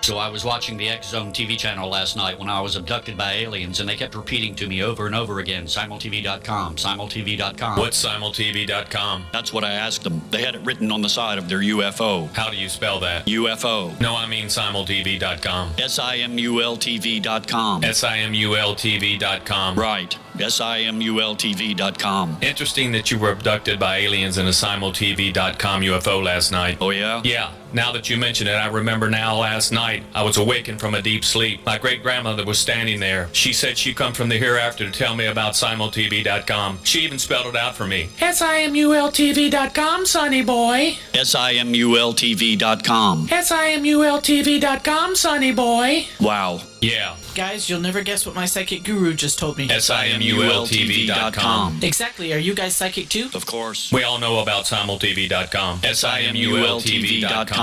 So I was watching the X Zone TV channel last night when I was abducted by aliens, and they kept repeating to me over and over again, simultv.com, simultv.com. What's simultv.com? That's what I asked them. They had it written on the side of their UFO. How do you spell that? UFO. No, I mean simultv.com. simultv.com. simultv.com. Right. simultv.com. Interesting that you were abducted by aliens in a simultv.com UFO last night. Oh, yeah? Yeah. Now that you mention it, I remember now last night I was awakened from a deep sleep. My great-grandmother was standing there. She said she'd come from the hereafter to tell me about simultv.com. She even spelled it out for me. simultv.com, sonny boy. simultv.com. simultv.com, sonny boy. Wow. Yeah. Guys, you'll never guess what my psychic guru just told me. simultv.com. Exactly. Are you guys psychic too? Of course. We all know about simultv.com. simultv.com.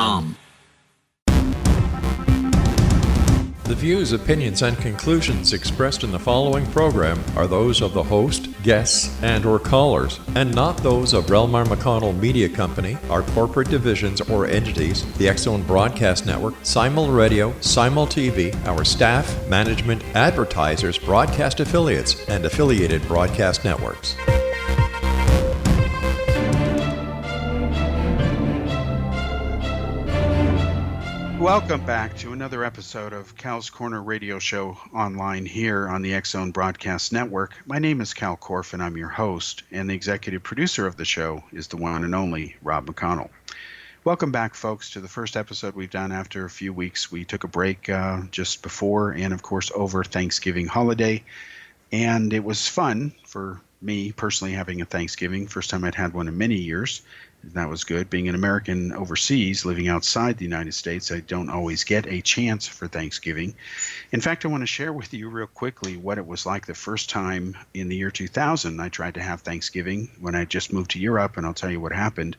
The views, opinions, and conclusions expressed in the following program are those of the host, guests, and/or callers, and not those of REL-MAR McConnell Media Company, our corporate divisions or entities, the X Zone Broadcast Network, Simul Radio, Simul TV, our staff, management, advertisers, broadcast affiliates, and affiliated broadcast networks. Welcome back to another episode of Cal's Corner Radio Show online here on the X Zone Broadcast Network. My name is Kal Korff, and I'm your host, and the executive producer of the show is the one and only Rob McConnell. Welcome back, folks, to the first episode we've done after a few weeks. We took a break just before and, of course, over Thanksgiving holiday, and it was fun for me personally having a Thanksgiving. First time I'd had one in many years. That was good. Being an American overseas, living outside the United States, I don't always get a chance for Thanksgiving. In fact, I want to share with you real quickly what it was like the first time in the year 2000 I tried to have Thanksgiving when I just moved to Europe, and I'll tell you what happened.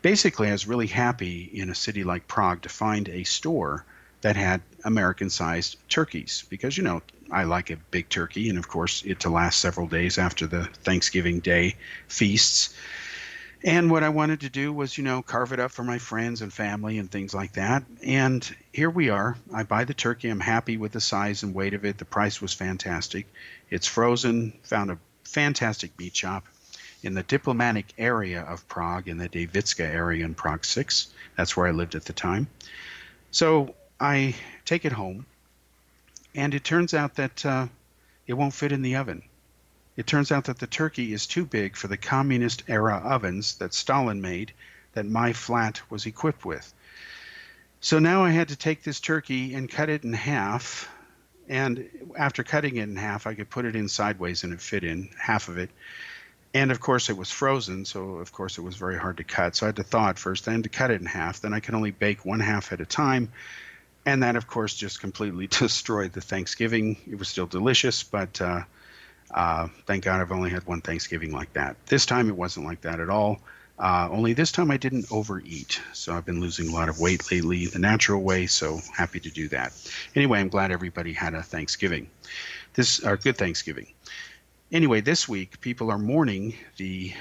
Basically, I was really happy in a city like Prague to find a store that had American-sized turkeys because, you know, I like a big turkey, and of course it to last several days after the Thanksgiving Day feasts. And what I wanted to do was, you know, carve it up for my friends and family and things like that. And here we are. I buy the turkey. I'm happy with the size and weight of it. The price was fantastic. It's frozen. Found a fantastic meat shop in the diplomatic area of Prague, in the Davicka area in Prague 6. That's where I lived at the time. So I take it home, and it turns out that it won't fit in the oven. It turns out that the turkey is too big for the communist-era ovens that Stalin made that my flat was equipped with. So now I had to take this turkey and cut it in half, and after cutting it in half, I could put it in sideways and it fit in, half of it. And of course it was frozen, so of course it was very hard to cut. So I had to thaw it first, then to cut it in half. Then I could only bake one half at a time. And that, of course, just completely destroyed the Thanksgiving. It was still delicious, but thank God I've only had one Thanksgiving like that. This time it wasn't like that at all. Only this time I didn't overeat. So I've been losing a lot of weight lately the natural way, so happy to do that. Anyway, I'm glad everybody had a Thanksgiving. Good Thanksgiving. Anyway, this week people are mourning the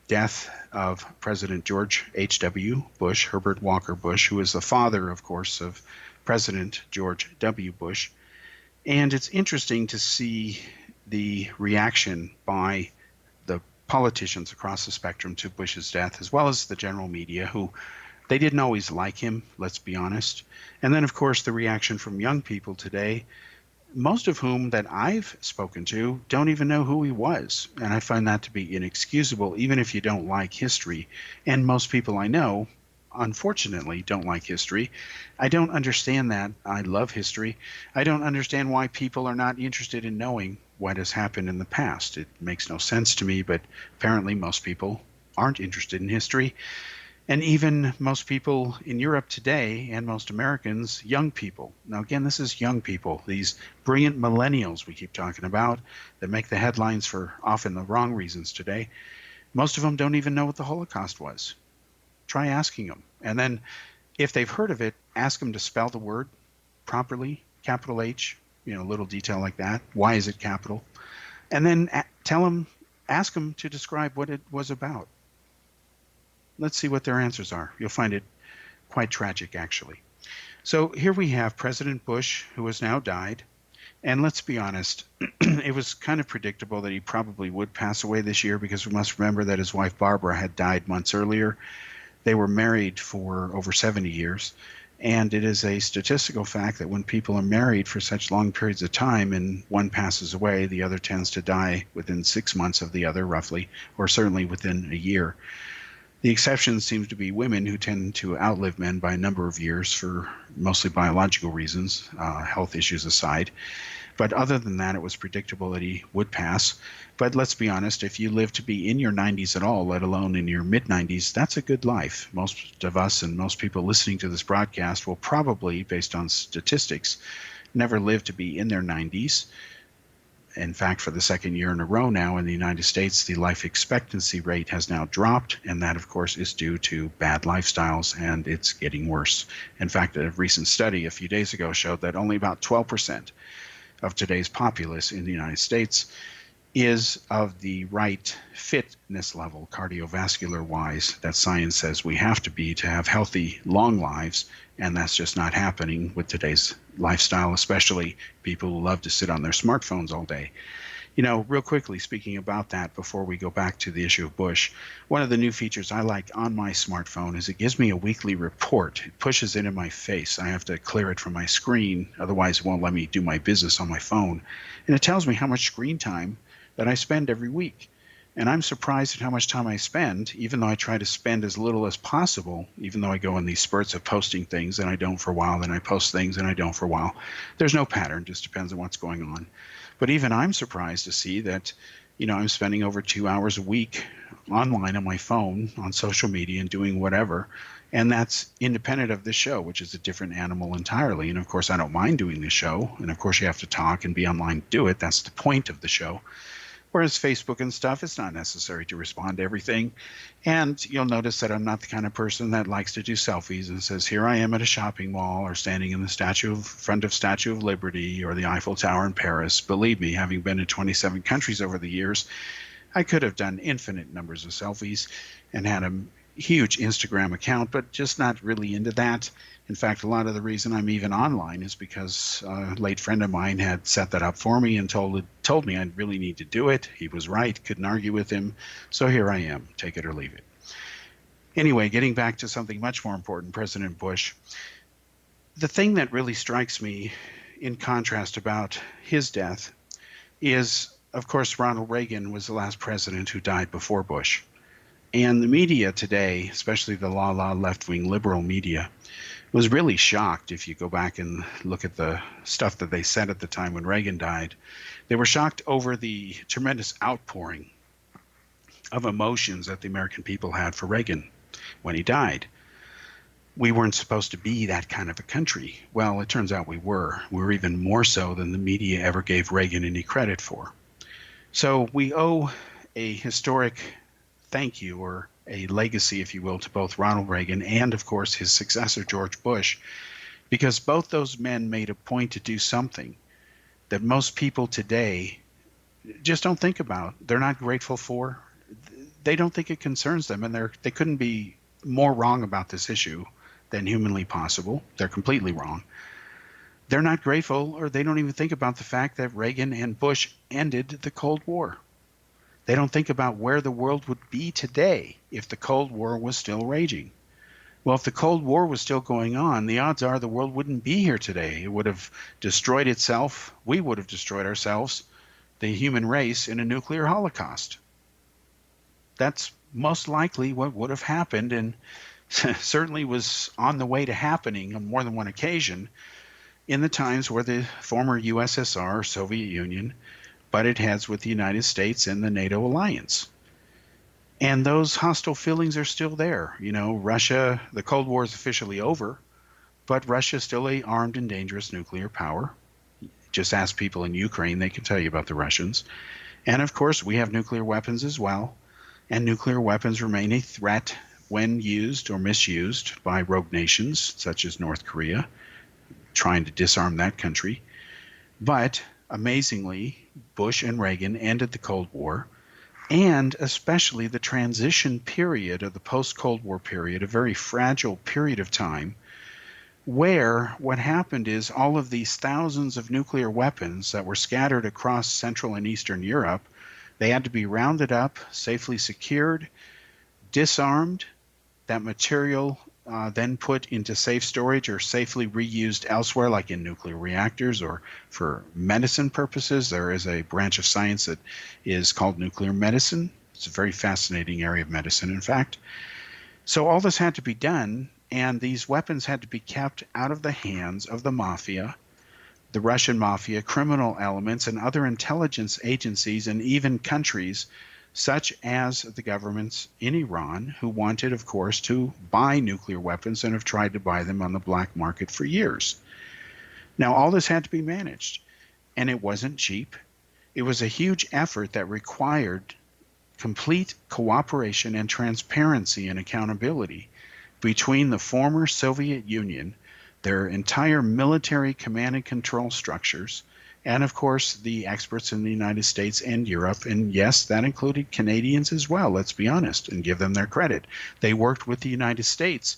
death of President George H.W. Bush, Herbert Walker Bush, who is the father, of course, of President George W. Bush. And it's interesting to see the reaction by the politicians across the spectrum to Bush's death, as well as the general media, who they didn't always like him, let's be honest. And then, of course, the reaction from young people today, most of whom that I've spoken to don't even know who he was. And I find that to be inexcusable, even if you don't like history. And most people I know, unfortunately, don't like history. I don't understand that. I love history. I don't understand why people are not interested in knowing what has happened in the past. It makes no sense to me, but apparently most people aren't interested in history. And even most people in Europe today, and most Americans, young people. Now, again, this is young people, these brilliant millennials we keep talking about that make the headlines for often the wrong reasons today. Most of them don't even know what the Holocaust was. Try asking them. And then if they've heard of it, ask them to spell the word properly, capital H, you know, a little detail like that. Why is it capital? And then ask them to describe what it was about. Let's see what their answers are. You'll find it quite tragic, actually. So here we have President Bush, who has now died. And let's be honest, it was kind of predictable that he probably would pass away this year, because we must remember that his wife Barbara had died months earlier. They were married for over 70 years. And it is a statistical fact that when people are married for such long periods of time and one passes away, the other tends to die within 6 months of the other, roughly, or certainly within a year. The exception seems to be women, who tend to outlive men by a number of years for mostly biological reasons, health issues aside. But other than that, it was predictable that he would pass. But let's be honest, if you live to be in your 90s at all, let alone in your mid-90s, that's a good life. Most of us and most people listening to this broadcast will probably, based on statistics, never live to be in their 90s. In fact, for the second year in a row now in the United States, the life expectancy rate has now dropped, and that, of course, is due to bad lifestyles, and it's getting worse. In fact, a recent study a few days ago showed that only about 12% of today's populace in the United States is of the right fitness level, cardiovascular-wise, that science says we have to be to have healthy, long lives, and that's just not happening with today's lifestyle, especially people who love to sit on their smartphones all day. You know, real quickly, speaking about that before we go back to the issue of Bush, one of the new features I like on my smartphone is it gives me a weekly report. It pushes it in my face. I have to clear it from my screen, otherwise it won't let me do my business on my phone. And it tells me how much screen time that I spend every week. And I'm surprised at how much time I spend, even though I try to spend as little as possible, even though I go in these spurts of posting things and I don't for a while, then I post things and I don't for a while. There's no pattern, just depends on what's going on. But even I'm surprised to see that, you know, I'm spending over 2 hours a week online on my phone, on social media, and doing whatever. And that's independent of this show, which is a different animal entirely. And of course, I don't mind doing the show. And of course, you have to talk and be online to do it. That's the point of the show. Whereas Facebook and stuff, it's not necessary to respond to everything. And you'll notice that I'm not the kind of person that likes to do selfies and says, here I am at a shopping mall or standing in the front of Statue of Liberty or the Eiffel Tower in Paris. Believe me, having been in 27 countries over the years, I could have done infinite numbers of selfies and had a huge Instagram account, but just not really into that. In fact, a lot of the reason I'm even online is because a late friend of mine had set that up for me and told me I really need to do it. He was right, couldn't argue with him. So here I am, take it or leave it. Anyway, getting back to something much more important, President Bush. The thing that really strikes me in contrast about his death is, of course, Ronald Reagan was the last president who died before Bush. And the media today, especially the left-wing liberal media, was really shocked. If you go back and look at the stuff that they said at the time when Reagan died, they were shocked over the tremendous outpouring of emotions that the American people had for Reagan when he died. We weren't supposed to be that kind of a country. Well, it turns out we were. We were even more so than the media ever gave Reagan any credit for. So we owe a historic thank you, or a legacy, if you will, to both Ronald Reagan and, of course, his successor, George Bush, because both those men made a point to do something that most people today just don't think about. They're not grateful for. They don't think it concerns them, and they couldn't be more wrong about this issue than humanly possible. They're completely wrong. They're not grateful, or they don't even think about the fact that Reagan and Bush ended the Cold War. They don't think about where the world would be today if the Cold War was still raging. Well, if the Cold War was still going on, the odds are the world wouldn't be here today. It would have destroyed itself. We would have destroyed ourselves, the human race, in a nuclear holocaust. That's most likely what would have happened, and certainly was on the way to happening on more than one occasion in the times where the former USSR, Soviet Union, butted heads with the United States and the NATO alliance. And those hostile feelings are still there. You know, Russia, the Cold War is officially over, but Russia is still an armed and dangerous nuclear power. Just ask people in Ukraine, they can tell you about the Russians. And of course, we have nuclear weapons as well. And nuclear weapons remain a threat when used or misused by rogue nations, such as North Korea, trying to disarm that country. But amazingly, Bush and Reagan ended the Cold War, and especially the transition period of the post-Cold War period, a very fragile period of time where what happened is all of these thousands of nuclear weapons that were scattered across Central and Eastern Europe, they had to be rounded up, safely secured, disarmed, that material then put into safe storage or safely reused elsewhere, like in nuclear reactors or for medicine purposes. There is a branch of science that is called nuclear medicine. It's a very fascinating area of medicine, in fact. So all this had to be done, and these weapons had to be kept out of the hands of the mafia, the Russian mafia, criminal elements, and other intelligence agencies, and even countries such as the governments in Iran, who wanted, of course, to buy nuclear weapons and have tried to buy them on the black market for years. Now, all this had to be managed, and it wasn't cheap. It was a huge effort that required complete cooperation and transparency and accountability between the former Soviet Union, their entire military command and control structures, and of course the experts in the United States and Europe. And yes, that included Canadians as well, let's be honest, and give them their credit. They worked with the United States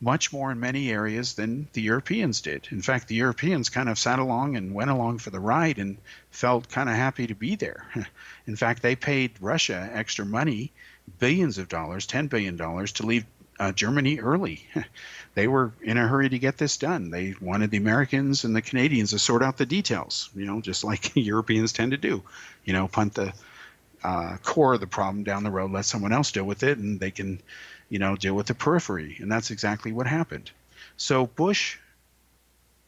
much more in many areas than the Europeans did. In fact, the Europeans kind of sat along and went along for the ride and felt kind of happy to be there. In fact, they paid Russia extra money, billions of dollars, $10 billion, to leave Germany early. They were in a hurry to get this done. They wanted the Americans and the Canadians to sort out the details, just like Europeans tend to do, punt the core of the problem down the road, let someone else deal with it, and they can, deal with the periphery. And that's exactly what happened. So Bush,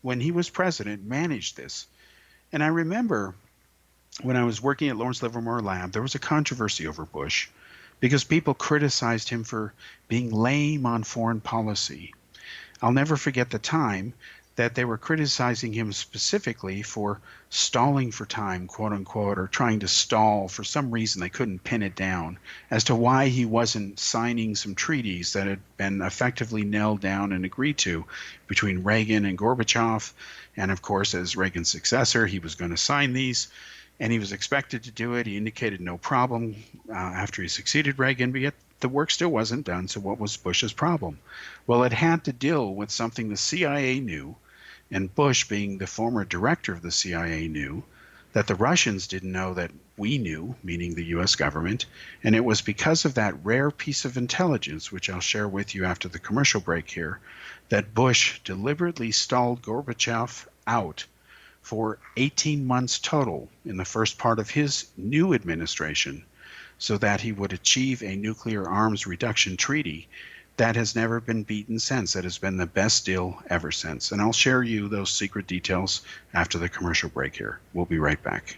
when he was president, managed this. And I remember when I was working at Lawrence Livermore Lab, there was a controversy over Bush because people criticized him for being lame on foreign policy. I'll never forget the time that they were criticizing him specifically for stalling for time, quote unquote, or trying to stall for some reason. They couldn't pin it down as to why he wasn't signing some treaties that had been effectively nailed down and agreed to between Reagan and Gorbachev. And of course, as Reagan's successor, he was going to sign these, and he was expected to do it. He indicated no problem after he succeeded Reagan, but yet the work still wasn't done. So what was Bush's problem? Well, it had to deal with something the CIA knew, and Bush, being the former director of the CIA, knew that the Russians didn't know that we knew, meaning the U.S. government. And it was because of that rare piece of intelligence, which I'll share with you after the commercial break here, that Bush deliberately stalled Gorbachev out for 18 months total in the first part of his new administration, so that he would achieve a nuclear arms reduction treaty that has never been beaten since. That has been the best deal ever since. And I'll share you those secret details after the commercial break here. We'll be right back.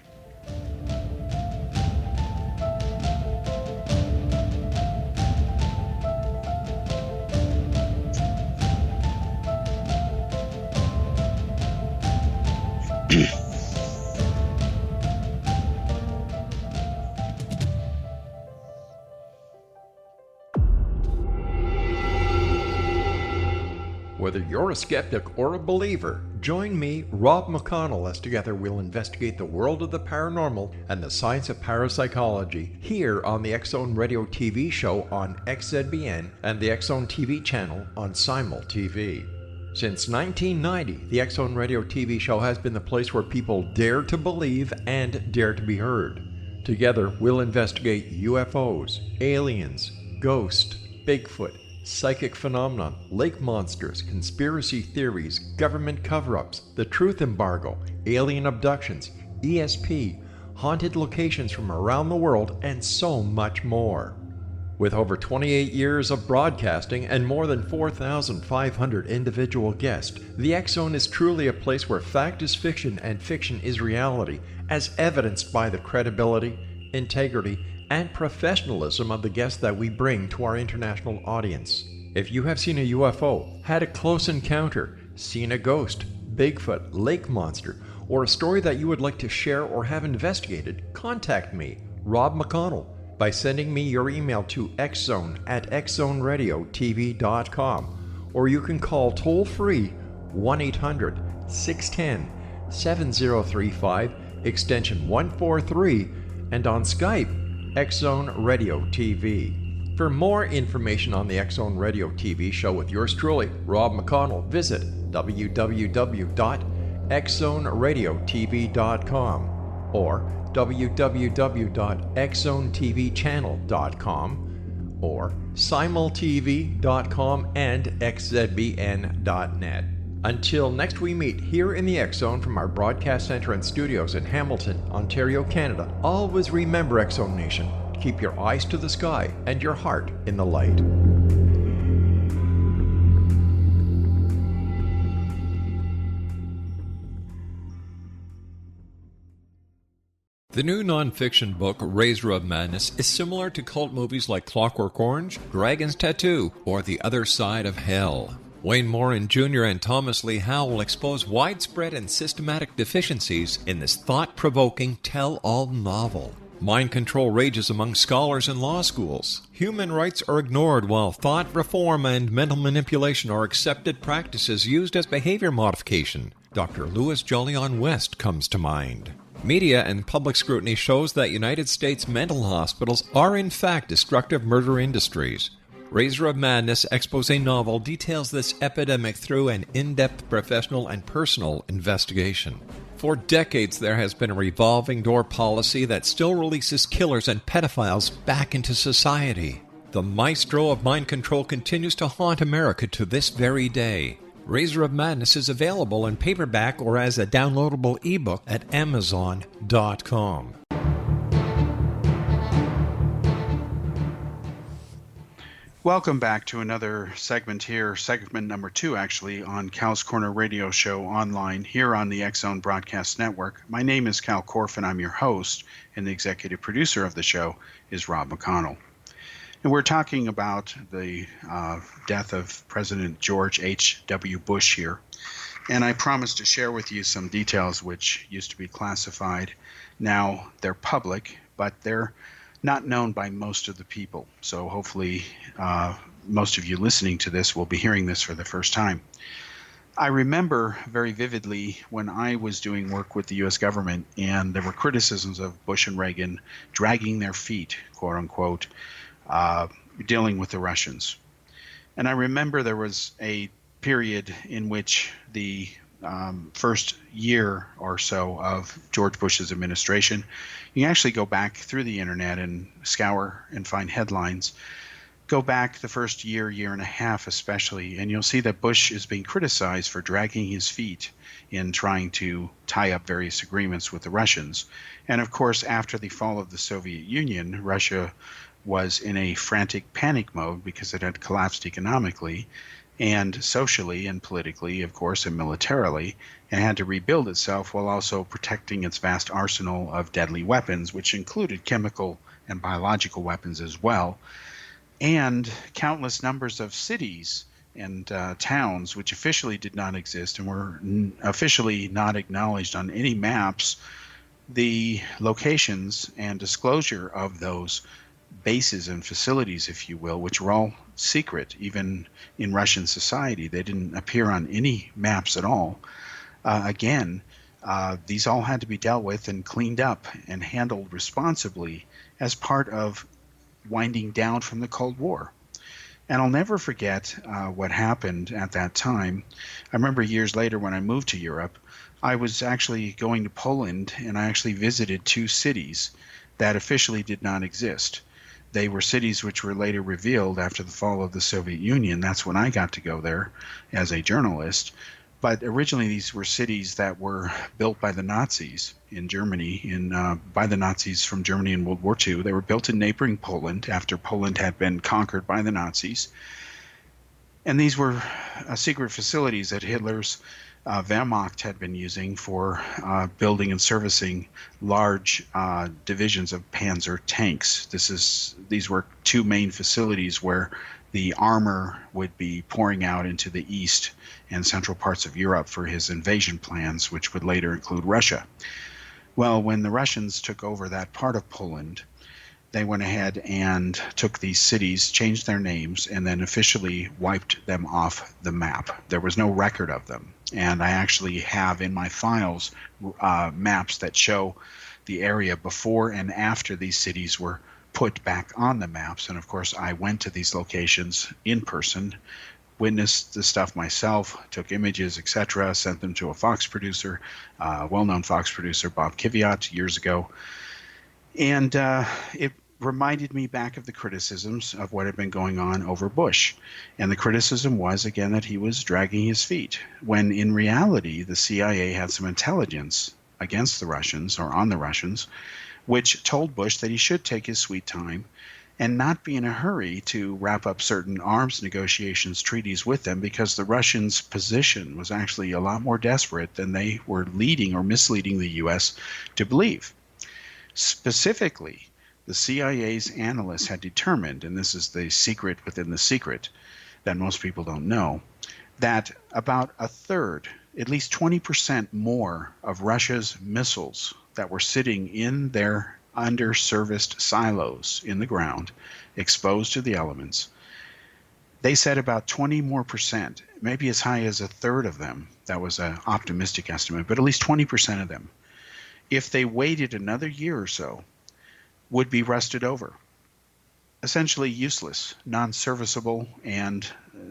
Whether you're a skeptic or a believer, join me, Rob McConnell, as together we'll investigate the world of the paranormal and the science of parapsychology here on the X-Zone Radio TV show on XZBN and the X-Zone TV channel on Simul TV. Since 1990, the X-Zone Radio TV show has been the place where people dare to believe and dare to be heard. Together, we'll investigate UFOs, aliens, ghosts, Bigfoot, psychic phenomenon, lake monsters, conspiracy theories, government cover-ups, the truth embargo, alien abductions, ESP, haunted locations from around the world, and so much more. With over 28 years of broadcasting and more than 4,500 individual guests, the X-Zone is truly a place where fact is fiction and fiction is reality, as evidenced by the credibility, integrity, and professionalism of the guests that we bring to our international audience. If you have seen a UFO, had a close encounter, seen a ghost, Bigfoot, lake monster, or a story that you would like to share or have investigated, contact me, Rob McConnell, by sending me your email to xzone@xzoneradiotv.com, or you can call toll-free 1-800-610-7035, extension 143, and on Skype, X-Zone Radio TV. For more information on the X Zone Radio TV show with yours truly, Rob McConnell, visit www.xzoneradiotv.com or www.xzonetvchannel.com or simultv.com and xzbn.net. Until next we meet here in the X Zone from our broadcast center and studios in Hamilton, Ontario, Canada, always remember, X Zone Nation, keep your eyes to the sky and your heart in the light. The new nonfiction book, Razor of Madness, is similar to cult movies like Clockwork Orange, Dragon's Tattoo, or The Other Side of Hell. Wayne Morin Jr. and Thomas Lee Howe will expose widespread and systematic deficiencies in this thought-provoking tell-all novel. Mind control rages among scholars in law schools. Human rights are ignored while thought reform and mental manipulation are accepted practices used as behavior modification. Dr. Louis Jolyon West comes to mind. Media and public scrutiny shows that United States mental hospitals are in fact destructive murder industries. Razor of Madness expose novel details this epidemic through an in-depth professional and personal investigation. For decades, there has been a revolving door policy that still releases killers and pedophiles back into society. The maestro of mind control continues to haunt America to this very day. Razor of Madness is available in paperback or as a downloadable ebook at Amazon.com. Welcome back to another segment here, segment number 2 actually, on Cal's Corner Radio Show online here on the X Zone Broadcast Network. My name is Kal Korff and I'm your host, and the executive producer of the show is Rob McConnell. And we're talking about the death of President George H.W. Bush here. And I promised to share with you some details which used to be classified. Now they're public, but they're not known by most of the people. So hopefully most of you listening to this will be hearing this for the first time. I remember very vividly when I was doing work with the U.S. government and there were criticisms of Bush and Reagan dragging their feet, quote unquote, dealing with the Russians. And I remember there was a period in which the first year or so of George Bush's administration, you can actually go back through the internet and scour and find headlines. Go back the first year, year and a half especially, and you'll see that Bush is being criticized for dragging his feet in trying to tie up various agreements with the Russians. And of course, after the fall of the Soviet Union, Russia was in a frantic panic mode because it had collapsed economically and socially and politically, of course, and militarily, and had to rebuild itself while also protecting its vast arsenal of deadly weapons, which included chemical and biological weapons as well, and countless numbers of cities and towns which officially did not exist and were officially not acknowledged on any maps. The locations and disclosure of those bases and facilities, if you will, which were all secret, even in Russian society. They didn't appear on any maps at all. These all had to be dealt with and cleaned up and handled responsibly as part of winding down from the Cold War. And I'll never forget what happened at that time. I remember years later when I moved to Europe, I was actually going to Poland, and I actually visited 2 cities that officially did not exist. They were cities which were later revealed after the fall of the Soviet Union. That's when I got to go there as a journalist. But originally these were cities that were built by the Nazis in Germany, by the Nazis from Germany in World War II. They were built in neighboring Poland after Poland had been conquered by the Nazis. And these were secret facilities that Hitler's Wehrmacht had been using for building and servicing large divisions of Panzer tanks. These were 2 main facilities where the armor would be pouring out into the east and central parts of Europe for his invasion plans, which would later include Russia. Well, when the Russians took over that part of Poland, they went ahead and took these cities, changed their names, and then officially wiped them off the map. There was no record of them. And I actually have in my files maps that show the area before and after these cities were put back on the maps. And of course, I went to these locations in person, witnessed the stuff myself, took images, etc., sent them to a Fox producer, well-known Fox producer, Bob Kiviat, years ago. And it reminded me back of the criticisms of what had been going on over Bush. And the criticism was, again, that he was dragging his feet, when in reality, the CIA had some intelligence against the Russians, or on the Russians, which told Bush that he should take his sweet time and not be in a hurry to wrap up certain arms negotiations treaties with them, because the Russians' position was actually a lot more desperate than they were leading or misleading the U.S. to believe. Specifically, the CIA's analysts had determined, and this is the secret within the secret that most people don't know, that about a third, at least 20% more of Russia's missiles that were sitting in their under-serviced silos in the ground, exposed to the elements, they said about 20 more percent, maybe as high as a third of them, that was an optimistic estimate, but at least 20% of them, if they waited another year or so, would be rusted over. Essentially useless, non-serviceable, and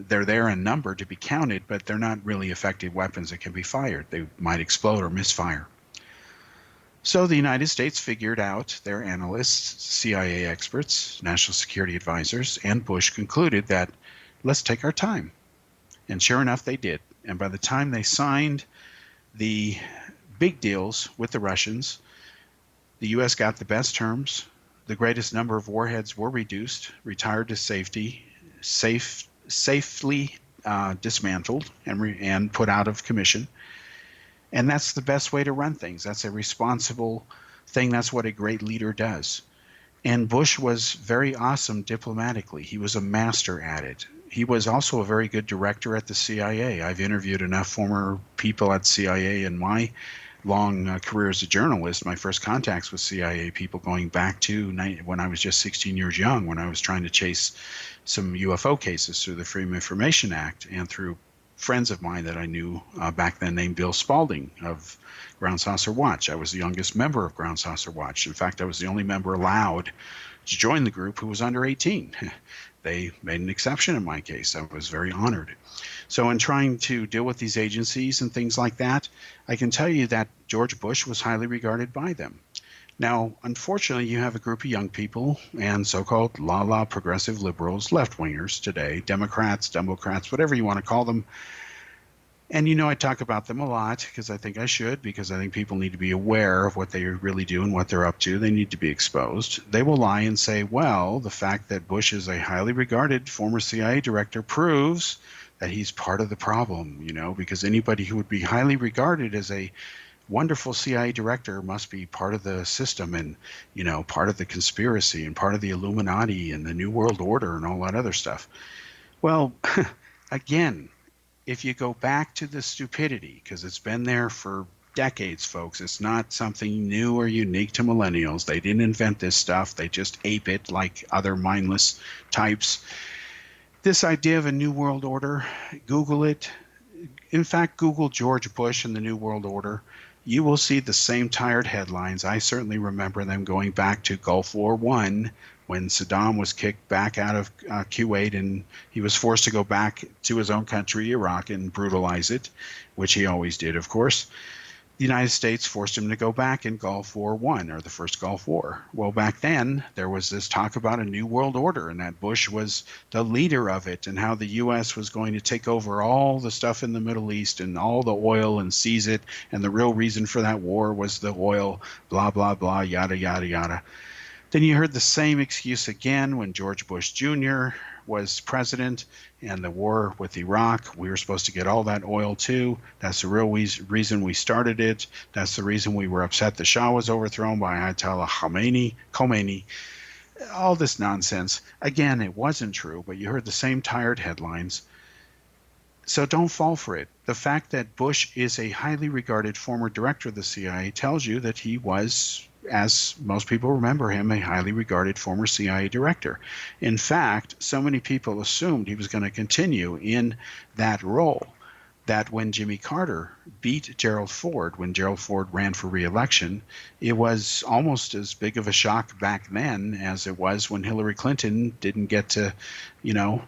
they're there in number to be counted, but they're not really effective weapons that can be fired. They might explode or misfire. So the United States figured out, their analysts, CIA experts, national security advisors, and Bush concluded that let's take our time. And sure enough, they did. And by the time they signed the big deals with the Russians, the U.S. got the best terms. The greatest number of warheads were reduced, retired to safety, safely dismantled and put out of commission. And that's the best way to run things. That's a responsible thing. That's what a great leader does. And Bush was very awesome diplomatically. He was a master at it. He was also a very good director at the CIA. I've interviewed enough former people at CIA in my long career as a journalist. My first contacts with CIA people going back to when I was just 16 years young, when I was trying to chase some UFO cases through the Freedom of Information Act and through friends of mine that I knew back then named Bill Spalding of Ground Saucer Watch. I was the youngest member of Ground Saucer Watch. In fact, I was the only member allowed to join the group who was under 18. They made an exception in my case. I was very honored. So in trying to deal with these agencies and things like that, I can tell you that George Bush was highly regarded by them. Now, unfortunately, you have a group of young people and so-called la-la progressive liberals, left-wingers today, Democrats, whatever you want to call them. And I talk about them a lot because I think I should, because I think people need to be aware of what they really do and what they're up to. They need to be exposed. They will lie and say, well, the fact that Bush is a highly regarded former CIA director proves that he's part of the problem, because anybody who would be highly regarded as a wonderful CIA director must be part of the system and, part of the conspiracy and part of the Illuminati and the New World Order and all that other stuff. Well, again, if you go back to the stupidity, because it's been there for decades, folks, it's not something new or unique to millennials. They didn't invent this stuff. They just ape it like other mindless types. This idea of a New World Order, Google it. In fact, Google George Bush and the New World Order. You will see the same tired headlines. I certainly remember them going back to Gulf War I, when Saddam was kicked back out of Kuwait and he was forced to go back to his own country, Iraq, and brutalize it, which he always did, of course. The United States forced him to go back in Gulf War I, or the first Gulf War. Well, back then, there was this talk about a new world order, and that Bush was the leader of it, and how the U.S. was going to take over all the stuff in the Middle East and all the oil and seize it, and the real reason for that war was the oil, blah, blah, blah, yada, yada, yada. Then you heard the same excuse again when George Bush Jr. was president and the war with Iraq. We were supposed to get all that oil too. That's the real reason we started it. That's the reason we were upset the Shah was overthrown by Ayatollah Khomeini. All this nonsense. Again, it wasn't true, but you heard the same tired headlines. So don't fall for it. The fact that Bush is a highly regarded former director of the CIA tells you that he was, as most people remember him, a highly regarded former CIA director. In fact, so many people assumed he was going to continue in that role that when Jimmy Carter beat Gerald Ford, when Gerald Ford ran for re-election, it was almost as big of a shock back then as it was when Hillary Clinton didn't get to,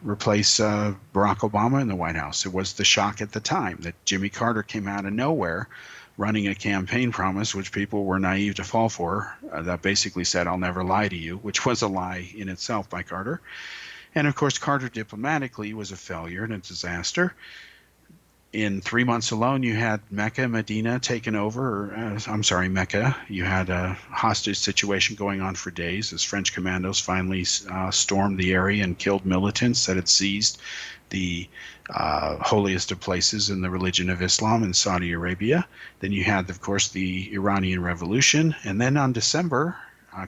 replace Barack Obama in the White House. It was the shock at the time that Jimmy Carter came out of nowhere running a campaign promise which people were naive to fall for, that basically said, "I'll never lie to you," which was a lie in itself by Carter. And of course, Carter diplomatically was a failure and a disaster. In 3 months alone, you had Mecca, Medina taken over. Mecca. You had a hostage situation going on for days as French commandos finally stormed the area and killed militants that had seized the holiest of places in the religion of Islam in Saudi Arabia. Then you had, of course, the Iranian Revolution. And then on December,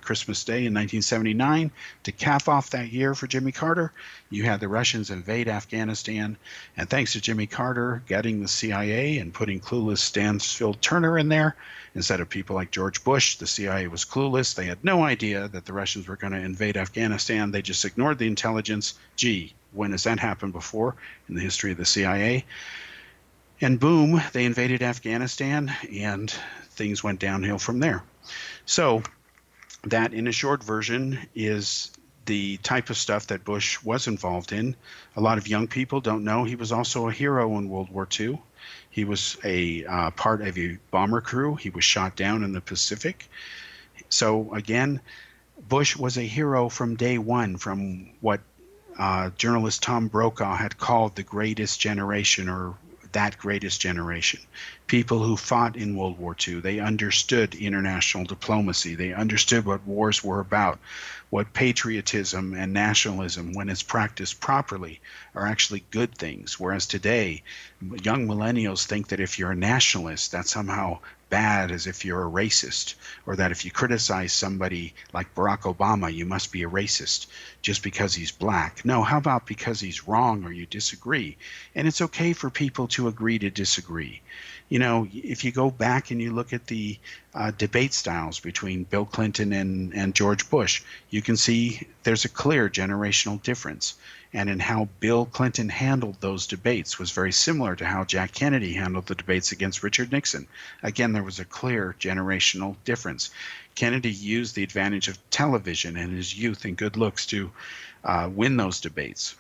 Christmas Day in 1979, to cap off that year for Jimmy Carter, you had the Russians invade Afghanistan. And thanks to Jimmy Carter getting the CIA and putting clueless Stansfield Turner in there, instead of people like George Bush, the CIA was clueless. They had no idea that the Russians were going to invade Afghanistan. They just ignored the intelligence. Gee, when has that happened before in the history of the CIA? And boom, they invaded Afghanistan, and things went downhill from there. So that, in a short version, is the type of stuff that Bush was involved in. A lot of young people don't know he was also a hero in World War II. He was a part of a bomber crew. He was shot down in the Pacific. So again, Bush was a hero from day one, from what journalist Tom Brokaw had called the greatest generation, or that greatest generation. People who fought in World War II. They understood international diplomacy. They understood what wars were about, what patriotism and nationalism, when it's practiced properly, are actually good things. Whereas today, young millennials think that if you're a nationalist, that's somehow bad, as if you're a racist, or that if you criticize somebody like Barack Obama, you must be a racist just because he's black. No, how about because he's wrong or you disagree? And it's okay for people to agree to disagree. If you go back and you look at the debate styles between Bill Clinton and George Bush, you can see there's a clear generational difference. And in how Bill Clinton handled those debates was very similar to how Jack Kennedy handled the debates against Richard Nixon. Again, there was a clear generational difference. Kennedy used the advantage of television and his youth and good looks to win those debates,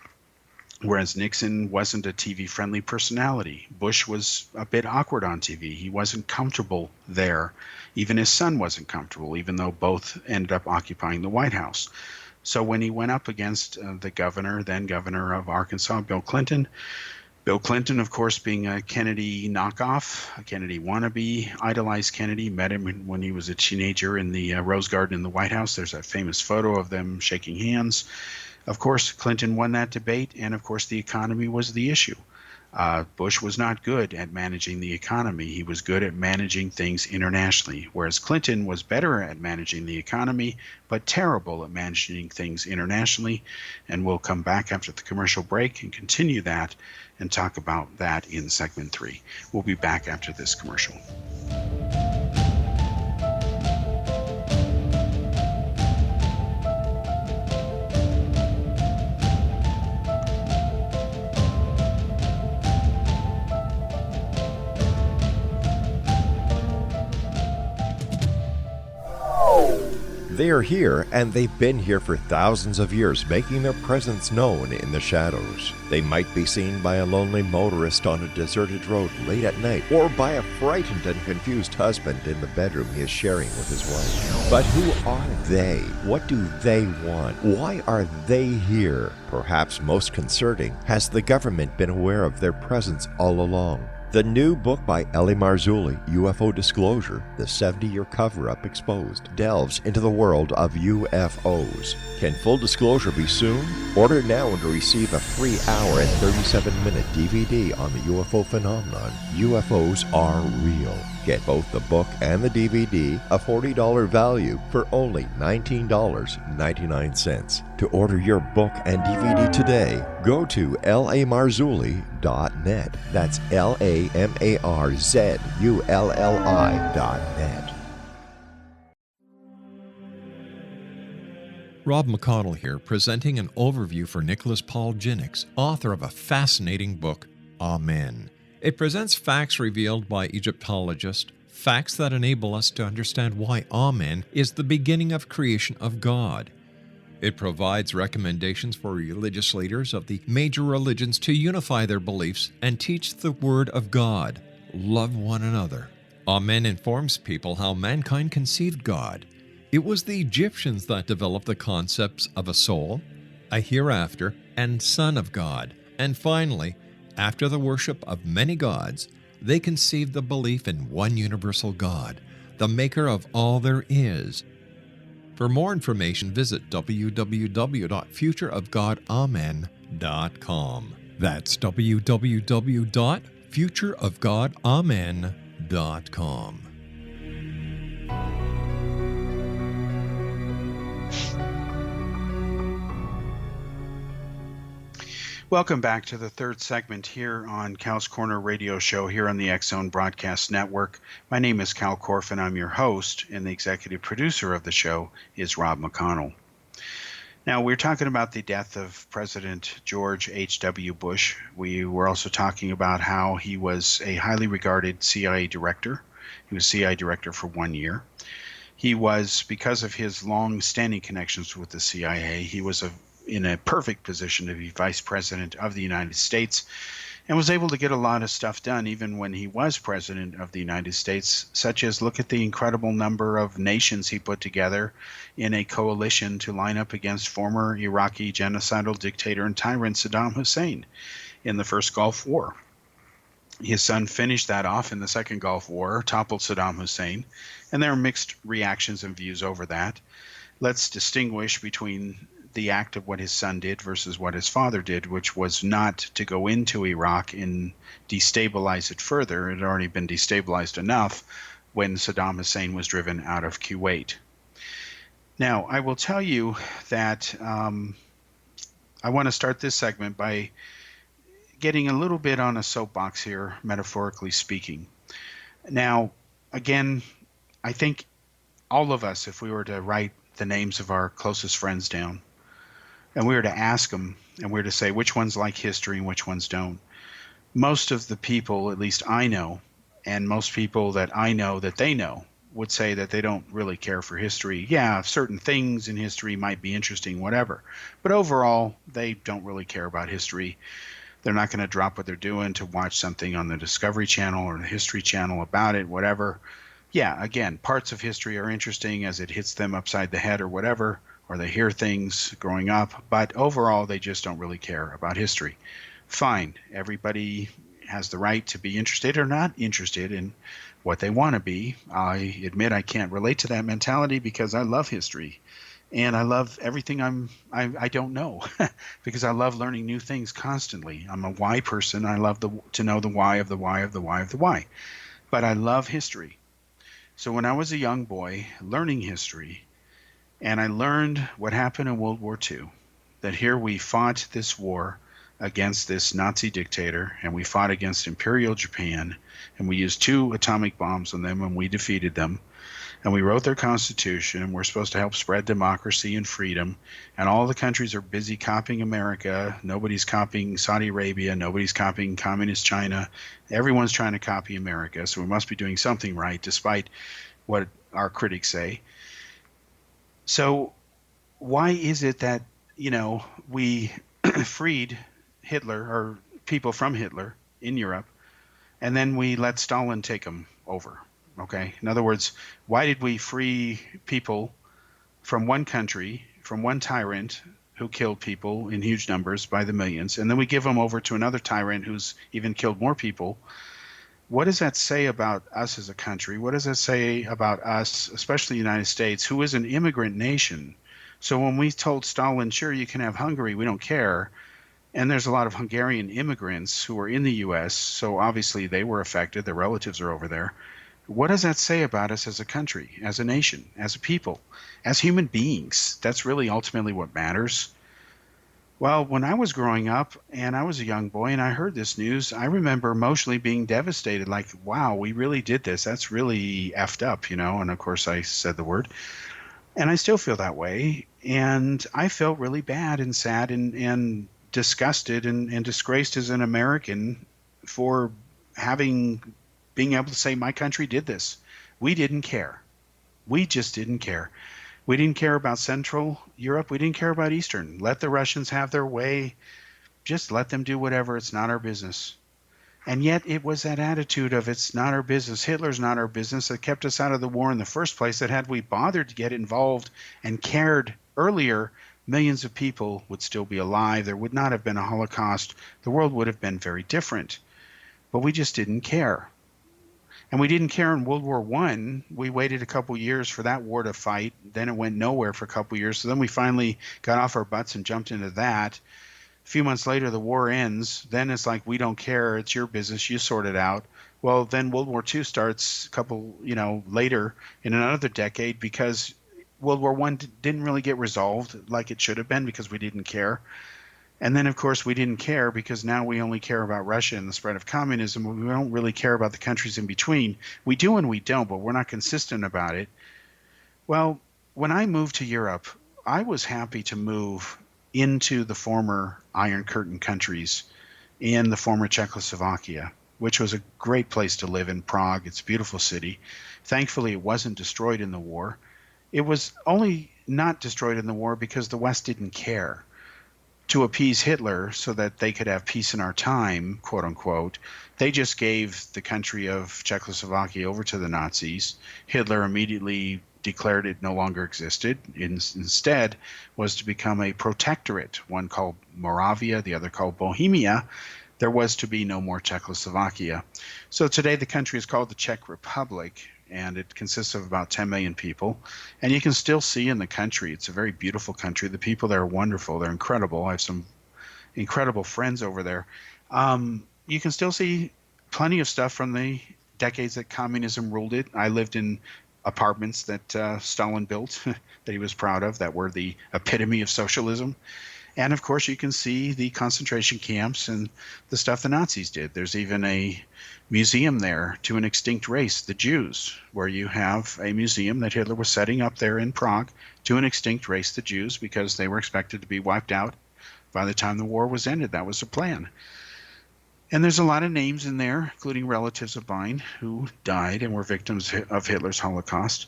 whereas Nixon wasn't a TV-friendly personality. Bush was a bit awkward on TV. He wasn't comfortable there. Even his son wasn't comfortable, even though both ended up occupying the White House. So when he went up against the then governor of Arkansas, Bill Clinton, of course, being a Kennedy knockoff, a Kennedy wannabe, idolized Kennedy, met him when he was a teenager in the Rose Garden in the White House. There's that famous photo of them shaking hands. Of course, Clinton won that debate, and of course the economy was the issue. Bush was not good at managing the economy. He was good at managing things internationally, whereas Clinton was better at managing the economy, but terrible at managing things internationally. And we'll come back after the commercial break and continue that and talk about that in segment 3. We'll be back after this commercial. They are here, and they've been here for thousands of years, making their presence known in the shadows. They might be seen by a lonely motorist on a deserted road late at night, or by a frightened and confused husband in the bedroom he is sharing with his wife. But who are they? What do they want? Why are they here? Perhaps most concerning, has the government been aware of their presence all along? The new book by L.A. Marzulli, UFO Disclosure, the 70-year cover-up exposed, delves into the world of UFOs. Can full disclosure be soon? Order now and receive a free hour and 37-minute DVD on the UFO phenomenon. UFOs are real. Get both the book and the DVD, a $40 value, for only $19.99. To order your book and DVD today, go to lamarzulli.net. That's LAMARZULLI.net. Rob McConnell here, presenting an overview for Nicholas Paul Jennings, author of a fascinating book, Amen. It presents facts revealed by Egyptologists, facts that enable us to understand why Amen is the beginning of creation of God. It provides recommendations for religious leaders of the major religions to unify their beliefs and teach the Word of God. Love one another. Amen informs people how mankind conceived God. It was the Egyptians that developed the concepts of a soul, a hereafter, and Son of God. And finally, after the worship of many gods, they conceived the belief in one universal God, the maker of all there is. For more information, visit www.futureofgodamen.com. That's www.futureofgodamen.com. Welcome back to the third segment here on Cal's Corner Radio Show here on the X Zone Broadcast Network. My name is Kal Korff, and I'm your host, and the executive producer of the show is Rob McConnell. Now, we're talking about the death of President George H.W. Bush. We were also talking about how he was a highly regarded CIA director. He was CIA director for 1 year. He was, because of his long-standing connections with the CIA, he was in a perfect position to be vice president of the United States, and was able to get a lot of stuff done even when he was president of the United States, such as look at the incredible number of nations he put together in a coalition to line up against former Iraqi genocidal dictator and tyrant Saddam Hussein in the first Gulf War. His son finished that off in the second Gulf War, toppled Saddam Hussein, and there are mixed reactions and views over that. Let's distinguish between the act of what his son did versus what his father did, which was not to go into Iraq and destabilize it further. It had already been destabilized enough when Saddam Hussein was driven out of Kuwait. Now, I will tell you that I want to start this segment by getting a little bit on a soapbox here, metaphorically speaking. Now, again, I think all of us, if we were to write the names of our closest friends down, and we were to ask them, and we were to say which ones like history and which ones don't, most of the people, at least I know, and most people that I know that they know, would say that they don't really care for history. Yeah, certain things in history might be interesting, whatever. But overall, they don't really care about history. They're not going to drop what they're doing to watch something on the Discovery Channel or the History Channel about it, whatever. Yeah, again, parts of history are interesting as it hits them upside the head or whatever, or they hear things growing up, but overall they just don't really care about history. Fine, everybody has the right to be interested or not interested in what they want to be. I admit I can't relate to that mentality because I love history, and I love everything I don't know because I love learning new things constantly. I'm a why person. I love to know the why of the why of the why of the why, but I love history. So when I was a young boy learning history, and I learned what happened in World War II, that here we fought this war against this Nazi dictator, and we fought against Imperial Japan, and we used 2 atomic bombs on them, and we defeated them. And we wrote their constitution, and we're supposed to help spread democracy and freedom. And all the countries are busy copying America. Nobody's copying Saudi Arabia. Nobody's copying communist China. Everyone's trying to copy America, so we must be doing something right, despite what our critics say. So why is it that, we freed Hitler or people from Hitler in Europe, and then we let Stalin take them over? Okay. In other words, why did we free people from one country, from one tyrant who killed people in huge numbers by the millions, and then we give them over to another tyrant who's even killed more people? What does that say about us as a country? What does that say about us, especially the United States, who is an immigrant nation? So when we told Stalin, sure, you can have Hungary, we don't care, and there's a lot of Hungarian immigrants who are in the U.S., so obviously they were affected, their relatives are over there. What does that say about us as a country, as a nation, as a people, as human beings? That's really ultimately what matters. Well, when I was growing up and I was a young boy and I heard this news, I remember emotionally being devastated, like, wow, we really did this. That's really effed up, and of course I said the word. And I still feel that way. And I felt really bad and sad and disgusted and disgraced as an American for being able to say my country did this. We didn't care. We just didn't care. We didn't care about Central Europe. We didn't care about Eastern. Let the Russians have their way. Just let them do whatever. It's not our business. And yet it was that attitude of it's not our business, Hitler's not our business, that kept us out of the war in the first place, that had we bothered to get involved and cared earlier, millions of people would still be alive. There would not have been a Holocaust. The world would have been very different. But we just didn't care. And we didn't care in World War I. We waited a couple years for that war to fight. Then it went nowhere for a couple years. So then we finally got off our butts and jumped into that. A few months later, the war ends. Then it's like, we don't care. It's your business. You sort it out. Well, then World War II starts a couple, later in another decade, because World War I didn't really get resolved like it should have been, because we didn't care. And then, of course, we didn't care because now we only care about Russia and the spread of communism. We don't really care about the countries in between. We do and we don't, but we're not consistent about it. Well, when I moved to Europe, I was happy to move into the former Iron Curtain countries in the former Czechoslovakia, which was a great place to live in Prague. It's a beautiful city. Thankfully, it wasn't destroyed in the war. It was only not destroyed in the war because the West didn't care. To appease Hitler so that they could have peace in our time, quote unquote, they just gave the country of Czechoslovakia over to the Nazis. Hitler immediately declared it no longer existed. Instead was to become a protectorate, one called Moravia, the other called Bohemia. There was to be no more Czechoslovakia. So today the country is called the Czech Republic, and it consists of about 10 million people. And you can still see in the country, it's a very beautiful country. The people there are wonderful. They're incredible. I have some incredible friends over there. You can still see plenty of stuff from the decades that communism ruled it. I lived in apartments that Stalin built that he was proud of, that were the epitome of socialism. And of course, you can see the concentration camps and the stuff the Nazis did. There's even a museum there to an extinct race, the Jews, where you have a museum that Hitler was setting up there in Prague to an extinct race, the Jews, because they were expected to be wiped out by the time the war was ended. That was the plan. And there's a lot of names in there, including relatives of mine who died and were victims of Hitler's Holocaust.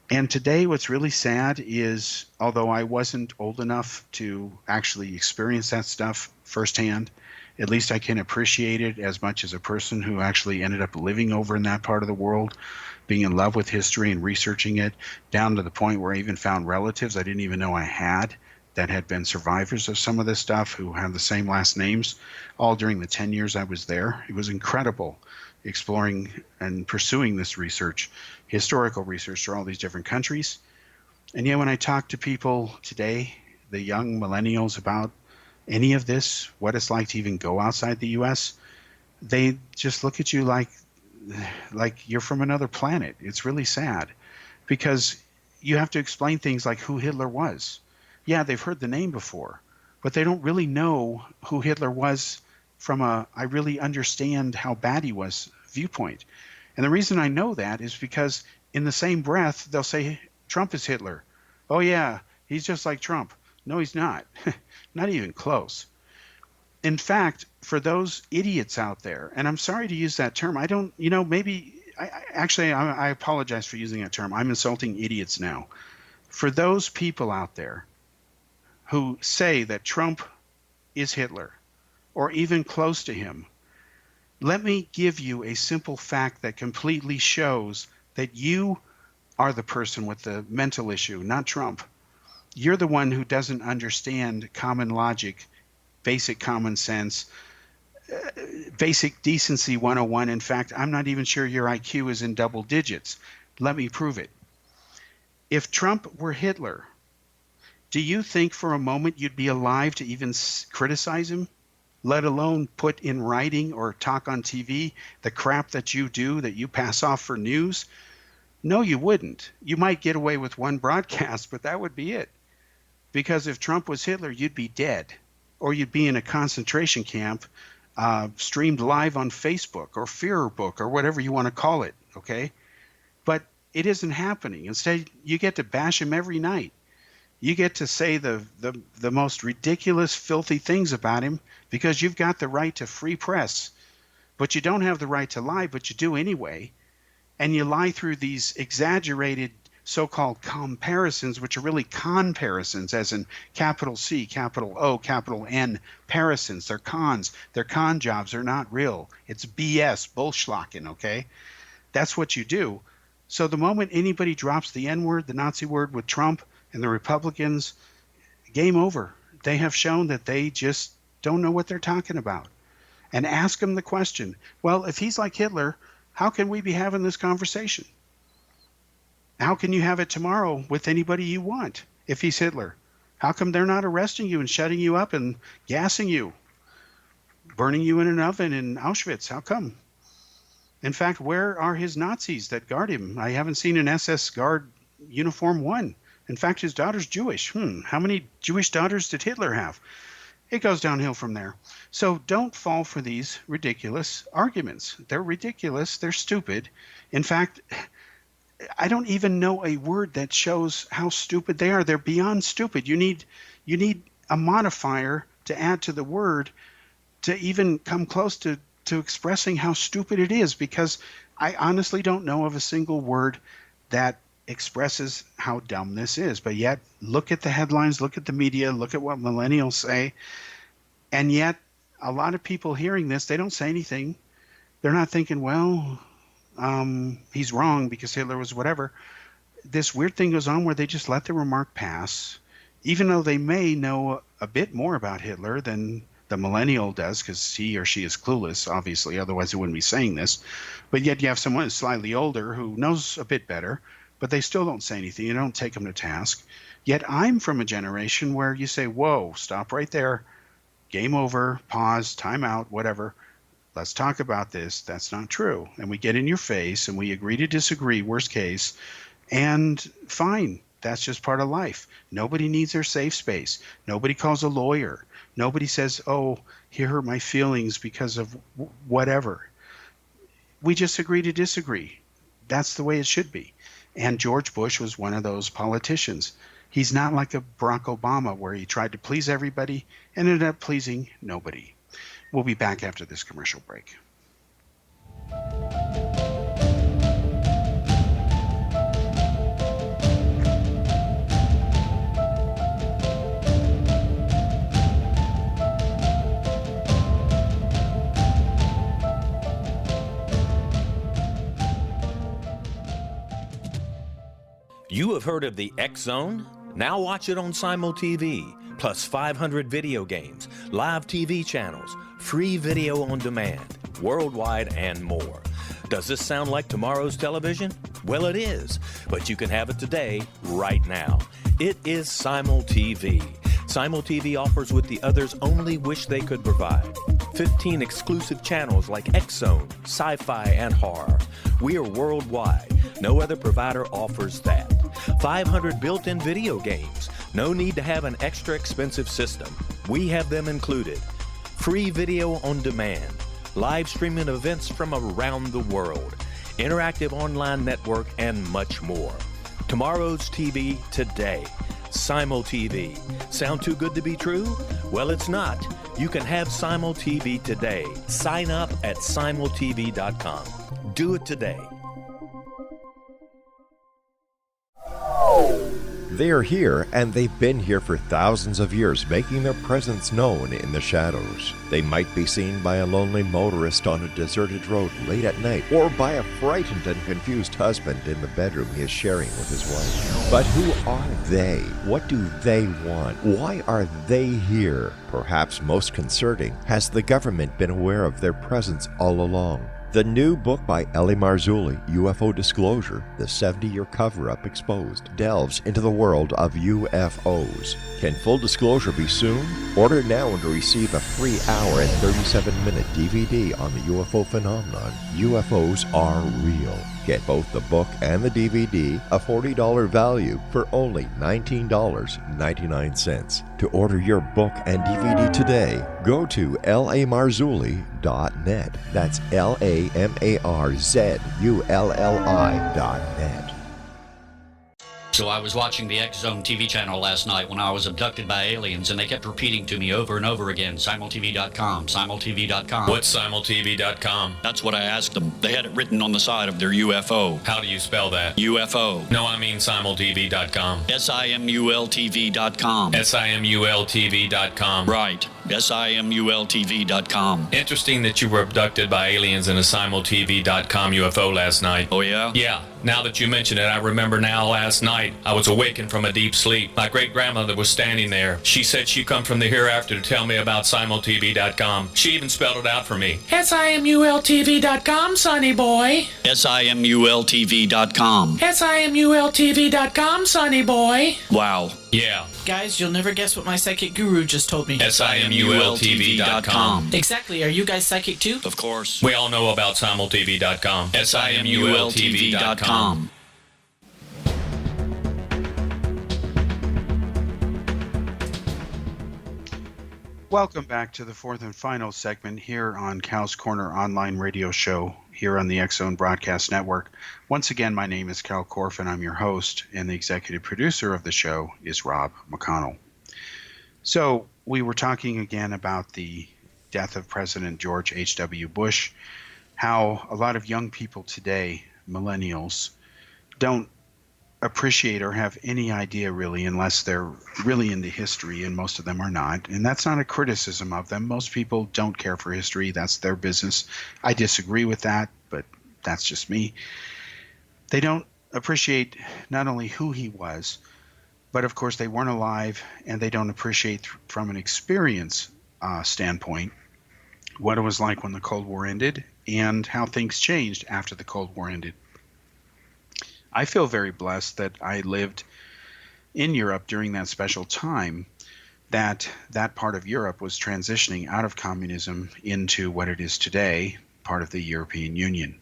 And today what's really sad is, although I wasn't old enough to actually experience that stuff firsthand, at least I can appreciate it as much as a person who actually ended up living over in that part of the world, being in love with history and researching it, down to the point where I even found relatives I didn't even know I had that had been survivors of some of this stuff, who had the same last names, all during the 10 years I was there. It was incredible exploring and pursuing this research, historical research through all these different countries. And yet when I talk to people today, the young millennials, about any of this, what it's like to even go outside the U.S., they just look at you like you're from another planet. It's really sad, because you have to explain things like who Hitler was. Yeah, they've heard the name before, but they don't really know who Hitler was from I really understand how bad he was viewpoint. And the reason I know that is because in the same breath, they'll say, Trump is Hitler. Oh yeah, he's just like Trump. No, he's not. Not even close. In fact, for those idiots out there, and I'm sorry to use that term, I don't, I apologize for using that term. I'm insulting idiots now. For those people out there who say that Trump is Hitler, or even close to him, let me give you a simple fact that completely shows that you are the person with the mental issue, not Trump. You're the one who doesn't understand common logic, basic common sense, basic decency 101. In fact, I'm not even sure your IQ is in double digits. Let me prove it. If Trump were Hitler, do you think for a moment you'd be alive to even criticize him, let alone put in writing or talk on TV the crap that you do, that you pass off for news? No, you wouldn't. You might get away with one broadcast, but that would be it. Because if Trump was Hitler, you'd be dead, or you'd be in a concentration camp, streamed live on Facebook or Fearbook or whatever you want to call it, okay? But it isn't happening. Instead, you get to bash him every night. You get to say the most ridiculous, filthy things about him because you've got the right to free press. but you don't have the right to lie, but you do anyway. And you lie through these exaggerated so-called comparisons, which are really comparisons, as in capital C, capital O, capital N, parisons. They're cons. They're con jobs. They're not real. It's BS, bullschlacken, okay? That's what you do. So the moment anybody drops the N-word, the Nazi word with Trump and the Republicans, game over. They have shown that they just don't know what they're talking about. And ask them the question, well, if he's like Hitler, how can we be having this conversation? How can you have it tomorrow with anybody you want if he's Hitler? How come they're not arresting you and shutting you up and gassing you, burning you in an oven in Auschwitz? How come? In fact, where are his Nazis that guard him? I haven't seen an SS guard uniform one. In fact, his daughter's Jewish. How many Jewish daughters did Hitler have? It goes downhill from there. So don't fall for these ridiculous arguments. They're ridiculous. They're stupid. In fact, I don't even know a word that shows how stupid they are. They're beyond stupid. You need a modifier to add to the word to even come close to expressing how stupid it is, because I honestly don't know of a single word that expresses how dumb this is. But yet, look at the headlines, look at the media, look at what millennials say, and yet a lot of people hearing this, they don't say anything. They're not thinking, well, he's wrong because Hitler was whatever. This weird thing goes on where they just let the remark pass, even though they may know a bit more about Hitler than the millennial does, because he or she is clueless, obviously, otherwise they wouldn't be saying this. But yet you have someone who's slightly older who knows a bit better, but they still don't say anything. You don't take them to task. Yet I'm from a generation where you say, whoa, stop right there, game over, pause, time out, whatever. Let's talk about this. That's not true. And we get in your face and we agree to disagree, worst case, and fine. That's just part of life. Nobody needs their safe space. Nobody calls a lawyer. Nobody says, oh, here hurt my feelings because of whatever. We just agree to disagree. That's the way it should be. And George Bush was one of those politicians. He's not like a Barack Obama where he tried to please everybody and ended up pleasing nobody. We'll be back after this commercial break. You have heard of the X Zone? Now watch it on Simul TV, plus 500 video games, live TV channels, free video on demand, worldwide, and more. Does this sound like tomorrow's television? Well, it is, but you can have it today, right now. It is Simul TV. Simul TV offers what the others only wish they could provide. 15 exclusive channels like X Zone, sci-fi, and horror. We are worldwide. No other provider offers that. 500 built-in video games. No need to have an extra expensive system. We have them included. Free video on demand. Live streaming events from around the world. Interactive online network, and much more. Tomorrow's TV today. Simul TV. Sound too good to be true? Well, it's not. You can have Simul TV today. Sign up at simultv.com. Do it today. They are here, and they've been here for thousands of years, making their presence known in the shadows. They might be seen by a lonely motorist on a deserted road late at night, or by a frightened and confused husband in the bedroom he is sharing with his wife. But who are they? What do they want? Why are they here? Perhaps most concerning, has the government been aware of their presence all along? The new book by L.A. Marzulli, UFO Disclosure, the 70-year cover-up exposed, delves into the world of UFOs. Can full disclosure be soon? Order now and receive a free hour and 37-minute DVD on the UFO phenomenon. UFOs are real. Get both the book and the DVD, a $40 value, for only $19.99. To order your book and DVD today, go to lamarzulli.net. That's LAMARZULLI.net. So I was watching the X Zone TV channel last night when I was abducted by aliens, and they kept repeating to me over and over again, simultv.com, simultv.com. What's simultv.com? That's what I asked them. They had it written on the side of their UFO. How do you spell that? UFO. No, I mean simultv.com. simultv.com. simultv.com. Right. simultv.com. Interesting that you were abducted by aliens in a simultv.com UFO last night. Oh, yeah? Yeah. Now that you mention it, I remember now last night I was awakened from a deep sleep. My great-grandmother was standing there. She said she come from the hereafter to tell me about simultv.com. She even spelled it out for me. simultv.com, sonny boy. simultv.com. simultv.com, sonny boy. Wow. Yeah. Guys, you'll never guess what my psychic guru just told me. simultv.com. Exactly. Are you guys psychic too? Of course. We all know about simultv.com. simultv.com. Welcome back to the fourth and final segment here on Cal's Corner online radio show here on the X Zone Broadcast Network. Once again, my name is Kal Korff, and I'm your host, and the executive producer of the show is Rob McConnell. So we were talking again about the death of President George H.W. Bush, how a lot of young people today, millennials, don't appreciate or have any idea really unless they're really into history, and most of them are not. And that's not a criticism of them. Most people don't care for history. That's their business. I disagree with that, but that's just me. They don't appreciate not only who he was, but of course they weren't alive, and they don't appreciate from an experience standpoint what it was like when the Cold War ended and how things changed after the Cold War ended. I feel very blessed that I lived in Europe during that special time, that part of Europe was transitioning out of communism into what it is today, part of the European Union.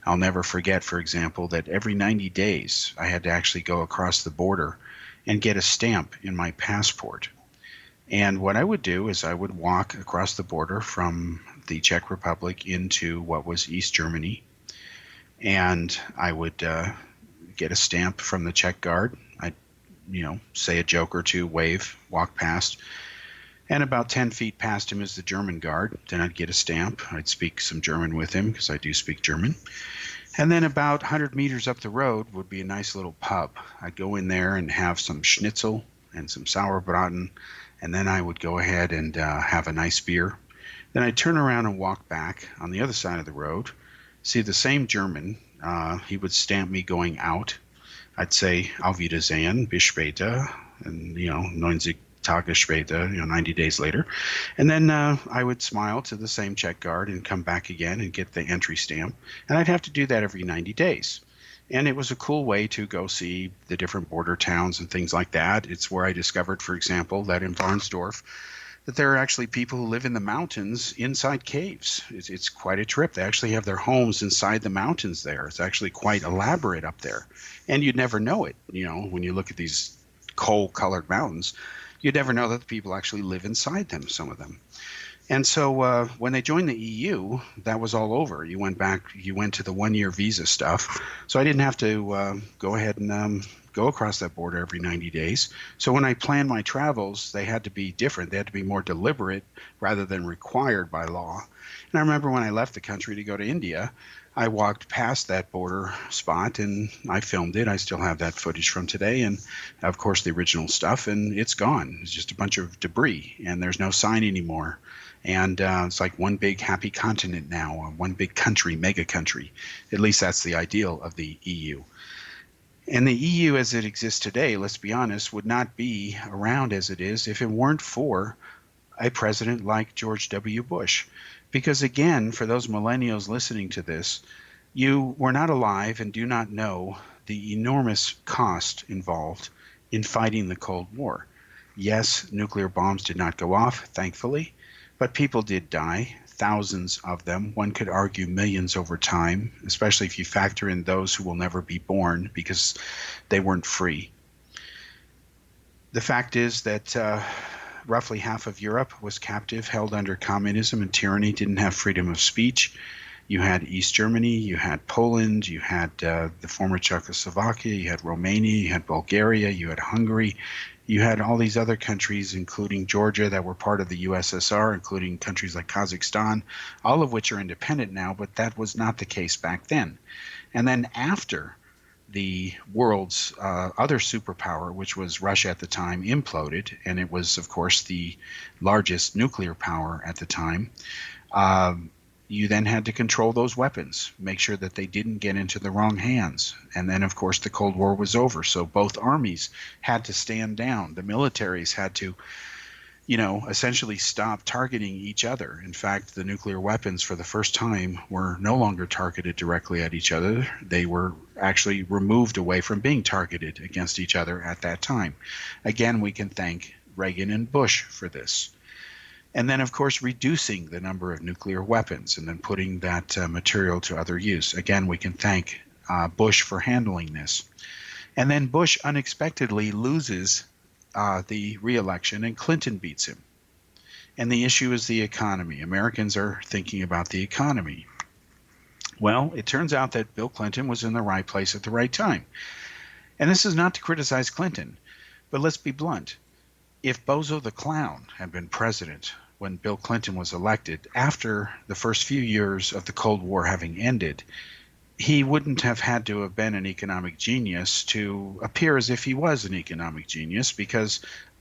I'll never forget, for example, that every 90 days I had to actually go across the border and get a stamp in my passport. And what I would do is I would walk across the border from the Czech Republic into what was East Germany, and I would get a stamp from the Czech guard. I'd, say a joke or two, wave, walk past. And about 10 feet past him is the German guard. Then I'd get a stamp. I'd speak some German with him because I do speak German. And then about 100 meters up the road would be a nice little pub. I'd go in there and have some schnitzel and some sauerbraten. And then I would go ahead and have a nice beer. Then I'd turn around and walk back on the other side of the road, see the same German. He would stamp me going out. I'd say, Auf Wiedersehen, bis später, and, 90 Tage später, 90 days later. And then I would smile to the same Czech guard and come back again and get the entry stamp. And I'd have to do that every 90 days. And it was a cool way to go see the different border towns and things like that. It's where I discovered, for example, that in Varnsdorf, that there are actually people who live in the mountains inside caves. It's quite a trip. They actually have their homes inside the mountains there. It's actually quite elaborate up there. And you'd never know it, when you look at these coal-colored mountains, you'd never know that the people actually live inside them, some of them. And so when they joined the EU, that was all over. You went to the one-year visa stuff. So I didn't have to go ahead and go across that border every 90 days. So when I planned my travels, they had to be different. They had to be more deliberate rather than required by law. And I remember when I left the country to go to India, I walked past that border spot and I filmed it. I still have that footage from today, and of course the original stuff, and it's gone. It's just a bunch of debris, and there's no sign anymore. And it's like one big happy continent now, one big country, mega country. At least that's the ideal of the EU. And the EU as it exists today, let's be honest, would not be around as it is if it weren't for a president like George W. Bush. Because again, for those millennials listening to this, you were not alive and do not know the enormous cost involved in fighting the Cold War. Yes, nuclear bombs did not go off, thankfully, but people did die. Thousands of them. One could argue millions over time, especially if you factor in those who will never be born because they weren't free. The fact is that roughly half of Europe was captive, held under communism and tyranny, didn't have freedom of speech. You had East Germany, you had Poland, you had the former Czechoslovakia, you had Romania, you had Bulgaria, you had Hungary, you had all these other countries, including Georgia, that were part of the USSR, including countries like Kazakhstan, all of which are independent now, but that was not the case back then. And then after the world's other superpower, which was Russia at the time, imploded, and it was, of course, the largest nuclear power at the time, you then had to control those weapons, make sure that they didn't get into the wrong hands. And then, of course, the Cold War was over, so both armies had to stand down. The militaries had to essentially stop targeting each other. In fact, the nuclear weapons for the first time were no longer targeted directly at each other. They were actually removed away from being targeted against each other at that time. Again, we can thank Reagan and Bush for this. And then, of course, reducing the number of nuclear weapons and then putting that material to other use. Again, we can thank Bush for handling this. And then Bush unexpectedly loses the re-election, and Clinton beats him. And the issue is the economy. Americans are thinking about the economy. Well, it turns out that Bill Clinton was in the right place at the right time. And this is not to criticize Clinton, but let's be blunt. If Bozo the Clown had been president when Bill Clinton was elected, after the first few years of the Cold War having ended, he wouldn't have had to have been an economic genius to appear as if he was an economic genius, because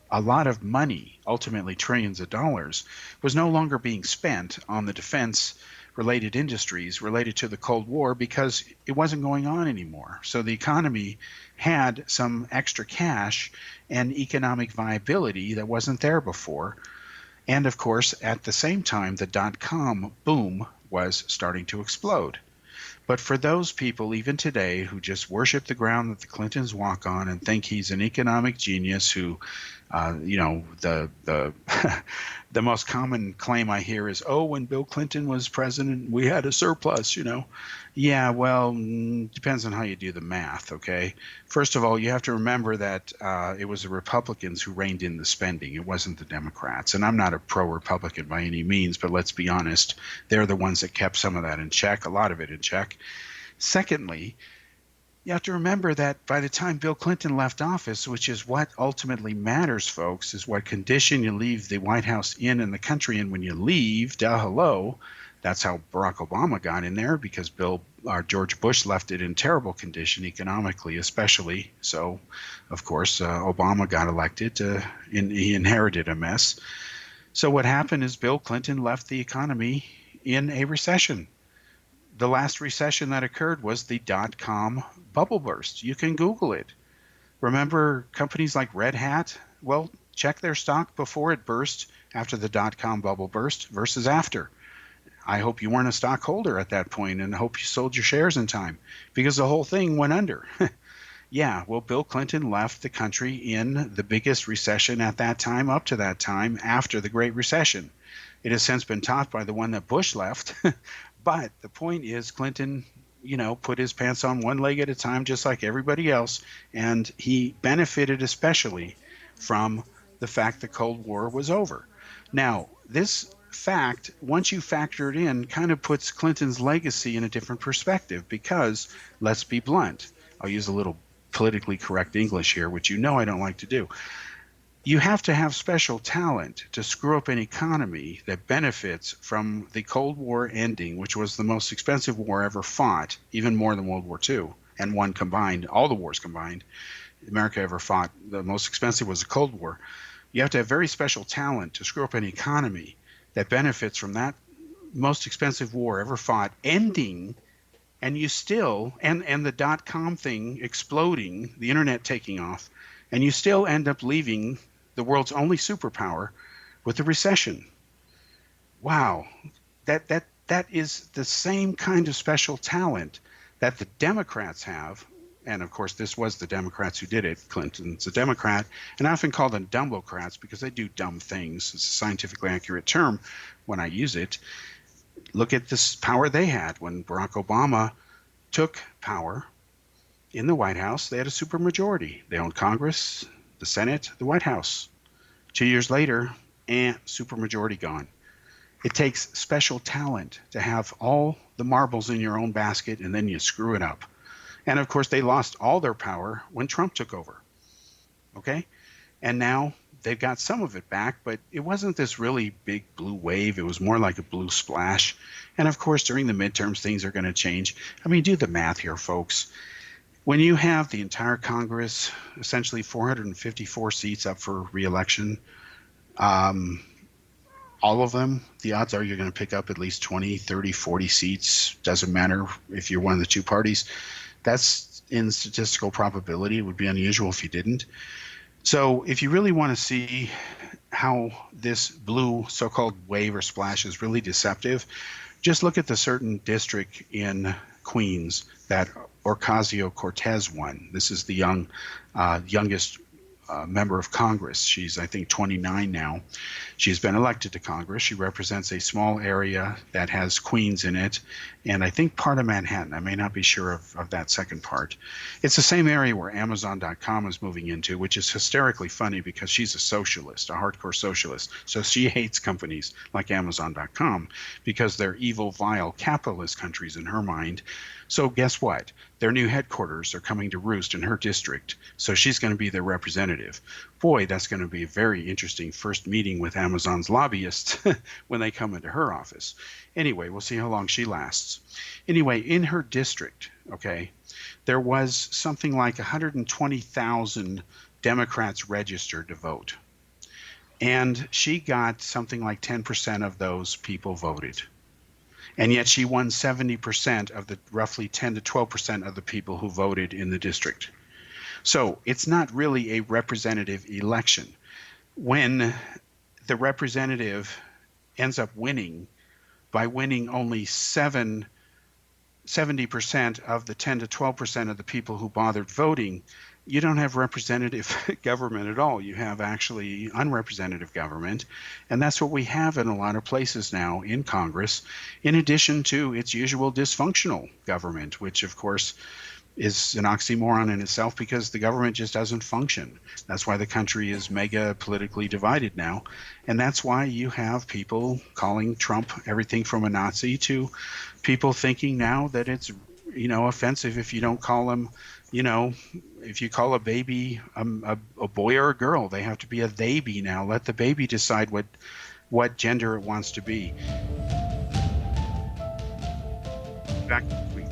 a lot of money, ultimately trillions of dollars, was no longer being spent on the defense-related industries related to the Cold War because it wasn't going on anymore. So the economy had some extra cash and economic viability that wasn't there before. And, of course, at the same time, the dot-com boom was starting to explode. But for those people, even today, who just worship the ground that the Clintons walk on and think he's an economic genius who, the the most common claim I hear is, oh, when Bill Clinton was president, we had a surplus, Yeah, well, depends on how you do the math, okay? First of all, you have to remember that it was the Republicans who reined in the spending. It wasn't the Democrats. And I'm not a pro-Republican by any means, but let's be honest, they're the ones that kept some of that in check, a lot of it in check. Secondly, you have to remember that by the time Bill Clinton left office, which is what ultimately matters, folks, is what condition you leave the White House in and the country in when you leave, hello. That's how Barack Obama got in there, because George Bush left it in terrible condition economically, especially. So, of course, Obama got elected. He inherited a mess. So what happened is Bill Clinton left the economy in a recession. The last recession that occurred was the dot-com bubble burst. You can Google it. Remember companies like Red Hat? Well, check their stock before it burst, after the dot-com bubble burst, versus after. I hope you weren't a stockholder at that point, and hope you sold your shares in time, because the whole thing went under. Yeah, well, Bill Clinton left the country in the biggest recession at that time, up to that time, after the Great Recession. It has since been topped by the one that Bush left. But the point is, Clinton, put his pants on one leg at a time, just like everybody else, and he benefited especially from the fact the Cold War was over. Now, this fact, once you factor it in, kind of puts Clinton's legacy in a different perspective, because, let's be blunt, I'll use a little politically correct English here, which I don't like to do. You have to have special talent to screw up an economy that benefits from the Cold War ending, which was the most expensive war ever fought, even more than World War II, and one combined, all the wars combined, America ever fought. The most expensive was the Cold War. You have to have very special talent to screw up an economy that benefits from that most expensive war ever fought ending, and you still, and the dot-com thing exploding, the internet taking off, and you still end up leaving the world's only superpower with a recession. Wow, that is the same kind of special talent that the Democrats have. And of course, this was the Democrats who did it. Clinton's a Democrat, and I often call them dumbocrats because they do dumb things. It's a scientifically accurate term when I use it. Look at this power they had when Barack Obama took power in the White House. They had a supermajority. They owned Congress, the Senate, the White House. 2 years later, supermajority gone. It takes special talent to have all the marbles in your own basket and then you screw it up. And of course, they lost all their power when Trump took over. Okay? And now they've got some of it back, but it wasn't this really big blue wave. It was more like a blue splash. And of course, during the midterms, things are going to change. I mean, do the math here, folks. When you have the entire Congress, essentially 454 seats up for re-election, all of them, the odds are you're going to pick up at least 20, 30, 40 seats. Doesn't matter if you're one of the two parties. That's in statistical probability. It would be unusual if you didn't. So if you really want to see how this blue so-called wave or splash is really deceptive, just look at the certain district in Queens that Ocasio-Cortez won. This is the youngest member of Congress. She's, I think, 29 now. She's been elected to Congress. She represents a small area that has Queens in it, and I think part of Manhattan. I may not be sure of that second part. It's the same area where Amazon.com is moving into, which is hysterically funny because she's a socialist, a hardcore socialist. So she hates companies like Amazon.com because they're evil, vile, capitalist countries in her mind. So guess what? Their new headquarters are coming to roost in her district. So she's going to be their representative. Boy, that's going to be a very interesting first meeting with Amazon's lobbyists when they come into her office. Anyway, we'll see how long she lasts. Anyway, in her district, okay, there was something like 120,000 Democrats registered to vote. And she got something like 10% of those people voted. And yet she won 70% of the roughly 10 to 12% of the people who voted in the district. So it's not really a representative election. When the representative ends up winning by winning only 70% of the 10 to 12% of the people who bothered voting, you don't have representative government at all. You have actually unrepresentative government. And that's what we have in a lot of places now in Congress, in addition to its usual dysfunctional government, which of course is an oxymoron in itself because the government just doesn't function. That's why the country is mega politically divided now. And that's why you have people calling Trump everything from a Nazi to people thinking now that it's, offensive if you don't call him, if you call a baby a boy or a girl. They have to be a they be now. Let the baby decide what gender it wants to be. Back to the week.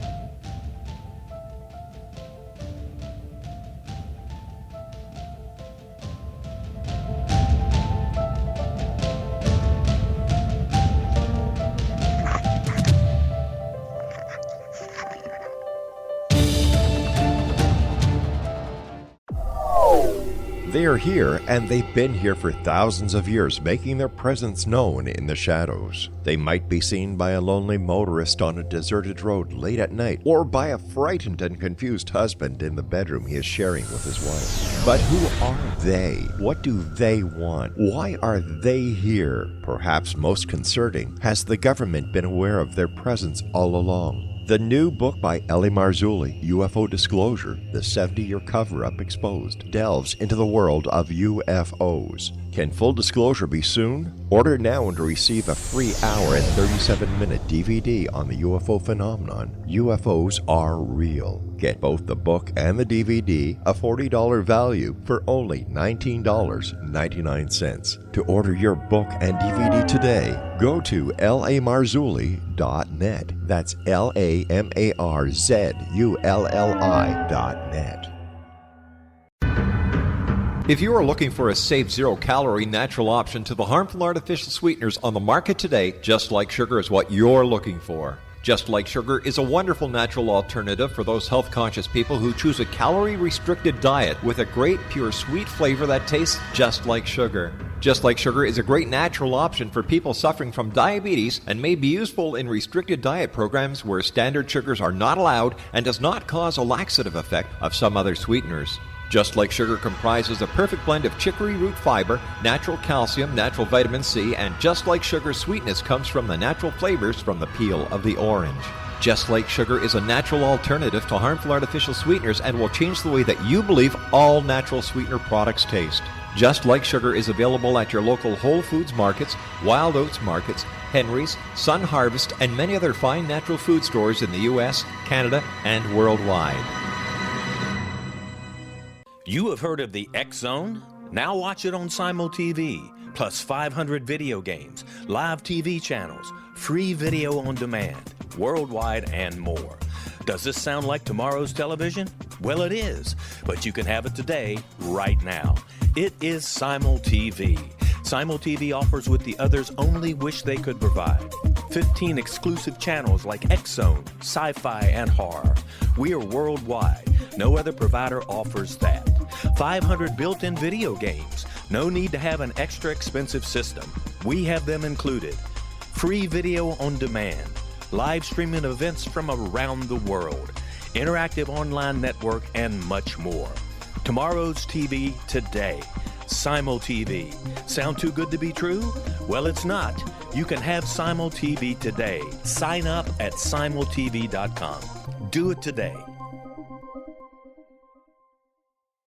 They are here, and they've been here for thousands of years, making their presence known in the shadows. They might be seen by a lonely motorist on a deserted road late at night, or by a frightened and confused husband in the bedroom he is sharing with his wife. But who are they? What do they want? Why are they here? Perhaps most concerning, has the government been aware of their presence all along? The new book by L.A. Marzulli, UFO Disclosure, the 70-year cover-up exposed, delves into the world of UFOs. Can full disclosure be soon? Order now and receive a free hour and 37-minute DVD on the UFO phenomenon. UFOs are real. Get both the book and the DVD, a $40 value, for only $19.99. To order your book and DVD today, go to lamarzulli.net. That's LAMARZULLI.net. If you are looking for a safe, zero-calorie, natural option to the harmful artificial sweeteners on the market today, Just Like Sugar is what you're looking for. Just Like Sugar is a wonderful natural alternative for those health-conscious people who choose a calorie-restricted diet with a great, pure, sweet flavor that tastes just like sugar. Just Like Sugar is a great natural option for people suffering from diabetes and may be useful in restricted diet programs where standard sugars are not allowed and does not cause a laxative effect of some other sweeteners. Just Like Sugar comprises a perfect blend of chicory root fiber, natural calcium, natural vitamin C, and Just Like Sugar's sweetness comes from the natural flavors from the peel of the orange. Just Like Sugar is a natural alternative to harmful artificial sweeteners and will change the way that you believe all natural sweetener products taste. Just Like Sugar is available at your local Whole Foods markets, Wild Oats markets, Henry's, Sun Harvest, and many other fine natural food stores in the U.S., Canada, and worldwide. You have heard of the X Zone? Now watch it on Simul TV, plus 500 video games, live TV channels, free video on demand, worldwide, and more. Does this sound like tomorrow's television? Well, it is, but you can have it today, right now. It is Simul TV. Simul TV offers what the others only wish they could provide. 15 exclusive channels like X Zone, sci-fi, and horror. We are worldwide. No other provider offers that. 500 built-in video games. No need to have an extra expensive system. We have them included. Free video on demand. Live streaming events from around the world. Interactive online network, and much more. Tomorrow's TV today. Simul TV. Sound too good to be true? Well, it's not. You can have Simul TV today. Sign up at simultv.com. Do it today.